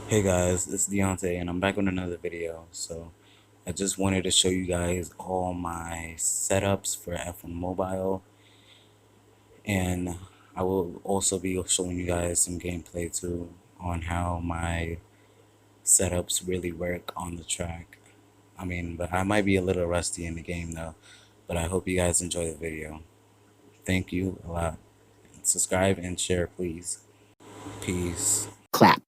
Hey guys, it's Deontay and I'm back with another video. So I just wanted to show you guys all my setups for F1 Mobile, and I will also be showing you guys some gameplay too on how my setups really work on the track. But I might be a little rusty in the game though, but I hope you guys enjoy the video. Thank you a lot. Subscribe and share please. Peace. Clap.